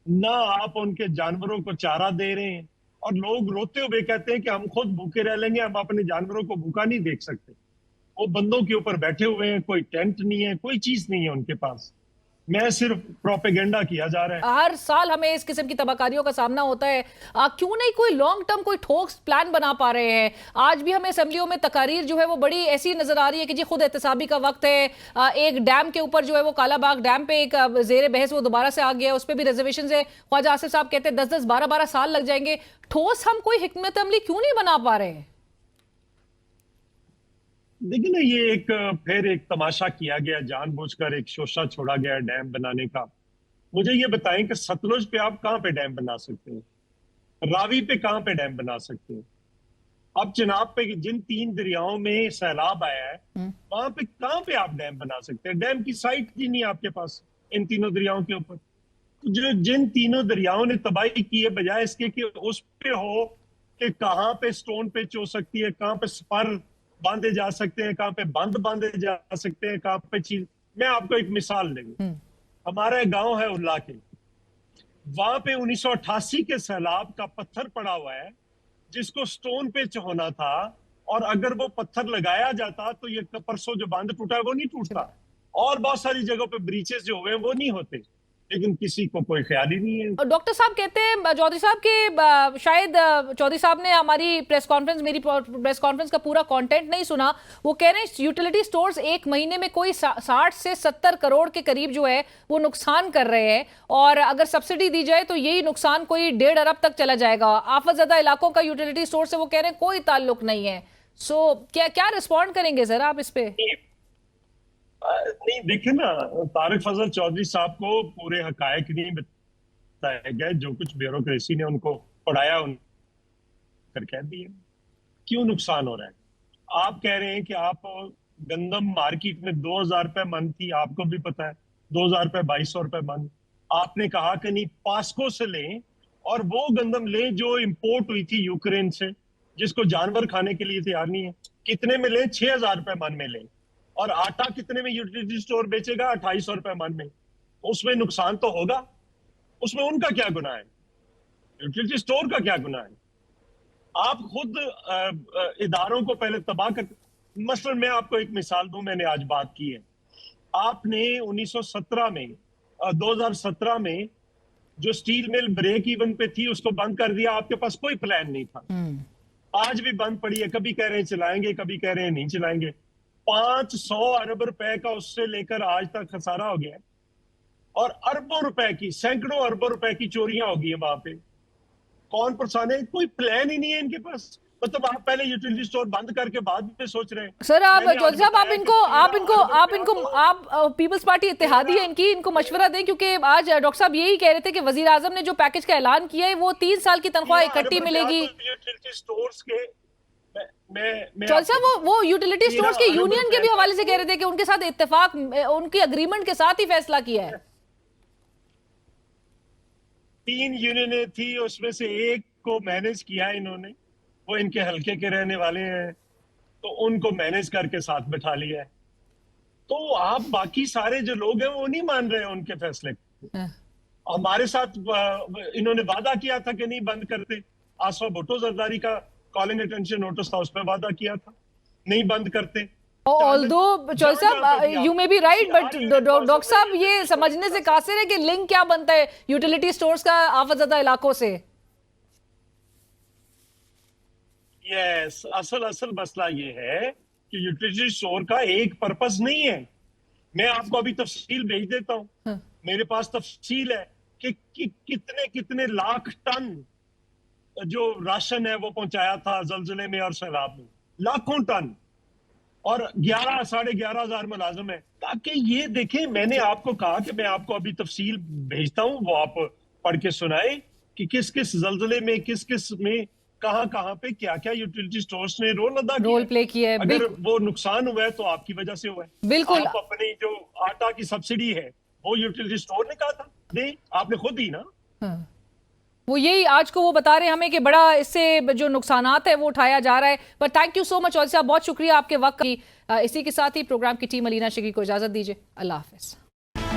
ना आप उनके जानवरों को चारा दे रहे हैं और लोग रोते हुए कहते हैं कि हम खुद भूखे रह लेंगे, हम अपने जानवरों को भूखा नहीं देख सकते। वो बंदों के ऊपर बैठे हुए हैं, कोई टेंट नहीं है, कोई चीज नहीं है उनके पास, मैं सिर्फ प्रोपेगेंडा किया जा रहा है। हर साल हमें इस किस्म की तबाहकारियों का सामना होता है, क्यों नहीं कोई लॉन्ग टर्म कोई ठोस प्लान बना पा रहे हैं? आज भी हमें असेंबलियों में तकारीर जो है वो बड़ी ऐसी नजर आ रही है कि जी खुद एहतसाबी का वक्त है, एक डैम के ऊपर जो है वो कालाबाग डैम पे एक जेर बहस वो दोबारा से आ गया, उस पर भी रिजर्वेशन है। ख्वाजा आसिफ साहब कहते हैं 10-10, 12-12 साल लग जाएंगे। ठोस हम कोई हिकमत अमली क्यों नहीं बना पा रहे हैं? देखिए ना, ये फिर एक तमाशा किया गया, जानबूझकर एक शोशा छोड़ा गया डैम बनाने का। मुझे ये बताएं कि सतलुज पे आप कहां पे डैम बना सकते हैं, रावी पे कहां पे डैम बना सकते हैं, अब चिनाब पे जिन 3 दरियाओं में सैलाब आया है वहां पे कहां पे आप डैम बना सकते हैं? डैम की साइट ही नहीं आपके पास इन तीनों दरियाओं के ऊपर। जो जिन तीनों दरियाओं ने तबाही की है, बजाय इसके कि उस पे हो कि कहां पे स्टोन पिच हो सकती है, कहां पे स्पर बांधे जा सकते हैं, कहां पे बंद बांधे जा सकते हैं, कहां पे चीज। मैं आपको एक मिसाल दूंगा। हमारा एक गांव है उल्ला के, वहां पे 1988 के सैलाब का पत्थर पड़ा हुआ है जिसको स्टोन पिच होना था, और अगर वो पत्थर लगाया जाता तो ये परसों जो बांध टूटा है वो नहीं टूटता, और बहुत सारी जगहों पे ब्रीचेस जो हुए हैं वो नहीं होते, लेकिन किसी को कोई ख्याल ही नहीं है। डॉक्टर साहब कहते हैं, चौधरी साहब के शायद चौधरी साहब ने हमारी प्रेस कॉन्फ्रेंस, मेरी प्रेस कॉन्फ्रेंस का पूरा कंटेंट नहीं सुना। वो कह रहे हैं यूटिलिटी स्टोर्स एक महीने में कोई 60 से 70 करोड़ के करीब जो है वो नुकसान कर रहे हैं, और अगर सब्सिडी दी जाए तो यही नुकसान कोई 1.5 अरब तक चला जाएगा। आफतज़दा इलाकों का यूटिलिटी स्टोर से वो कह रहे हैं कोई ताल्लुक नहीं है। सो क्या रिस्पॉन्ड करेंगे सर आप इस पे? नहीं, देखिए ना, तारिक फजल चौधरी साहब को पूरे हकायक नहीं बताए गए, जो कुछ ब्यूरोक्रेसी ने उनको पढ़ाया कर कह दिए। क्यों नुकसान हो रहा है? आप कह रहे हैं कि आप गंदम मार्केट में 2,000 रुपए मन थी, आपको भी पता है 2,000 रुपए 2,200 रुपए मन। आपने कहा कि नहीं, पास्को से लें और वो गंदम लें जो इंपोर्ट हुई थी यूक्रेन से, जिसको जानवर खाने के लिए तैयार नहीं है। कितने में लें? 6,000 रुपए मन में लें। और आटा कितने में यूटिलिटी स्टोर बेचेगा? 2,250 रुपए मन में। उसमें नुकसान तो होगा, उसमें उनका क्या गुनाह है? यूटिलिटी स्टोर का क्या गुनाह है? आप खुद इदारों को पहले तबाह कर। मसलन मैं आपको एक मिसाल दूं, मैंने आज बात की है। आपने 1917 में 2017 में जो स्टील मिल ब्रेक इवन पे थी उसको बंद कर दिया, आपके पास कोई प्लान नहीं था। आज भी बंद पड़ी है, कभी कह रहे हैं चलाएंगे, कभी कह रहे हैं नहीं चलाएंगे। 500 अरब रुपए का उससे लेकर आज तक खसारा हो गया है, और अरबों रुपए की, सैकड़ों अरबों रुपए की चोरियां हो गई है वहां पे। कौन परेशान है? कोई प्लान ही नहीं है इनके पास। मतलब आप पहले यूटिलिटी स्टोर बंद करके बाद में सोच रहे हैं। सर आप चौधरी साहब आप पीपल्स पार्टी इत्तेहादी है इनकी, इनको मशवरा दें, क्योंकि आज डॉक्टर साहब यही कह रहे थे कि वजीर आजम ने जो पैकेज का ऐलान किया है वो 3 साल की तनख्वाह इकट्ठी मिलेगी। यूटिलिटी स्टोर्स के चौधरी साहब वो यूटिलिटी स्टोर्स के यूनियन के भी हवाले से कह रहे थे कि उनके साथ इत्तेफाक, उनकी अग्रीमेंट के साथ ही फैसला किया है। 3 यूनियनें थी, उसमें से एक को मैनेज किया इन्होंने, वो इनके हलके के रहने वाले हैं तो उनको मैनेज करके साथ बैठा लिया है। तो आप बाकी सारे जो लोग हैं वो नहीं मान रहे हैं उनके फैसले को। हमारे साथ इन्होंने वादा किया था कि नहीं बंद करते, आसफा भुट्टो जरदारी का कॉलिंग अटेंशन नोटिस था, उस पर वादा किया था नहीं बंद करते। Although चौधरी साहब you may be right, but doctor साहब ये समझने से कासिर है कि लिंक क्या बनता है यूटिलिटी स्टोर्स का आफतज़दा इलाकों से। यस, असल मसला ये है कि यूटिलिटी स्टोर का एक पर्पस नहीं है। मैं आपको अभी तफसील भेज देता हूँ, मेरे पास तफसील है कि कितने कितने लाख टन जो राशन है वो पहुंचाया था जलजले में और सैलाब में, लाखों टन, और 11,500 मुलाजिम है। ताकि ये देखें, मैंने आपको कहा कि मैं आपको अभी तफसील भेजता हूँ, वो आप पढ़ के सुनाए कि किस किस जलजले में, किस किस में, कहाँ पे क्या क्या यूटिलिटी स्टोर्स ने रोल प्ले किया है। अगर वो नुकसान हुआ है तो आपकी वजह से हुआ है। बिल्कुल। आप अपनी जो आटा की सब्सिडी है वो यूटिलिटी स्टोर ने कहा था दे, आपने खुद दी ना। वो यही आज को वो बता रहे हैं हमें कि बड़ा इससे जो नुकसानात है वो उठाया जा रहा है। पर thank you so much Chaudhry साहब, बहुत शुक्रिया आपके वक्त की। इसी के साथ ही प्रोग्राम की टीम अलीना शिगी को इजाजत दीजिए। अल्लाह हाफिज।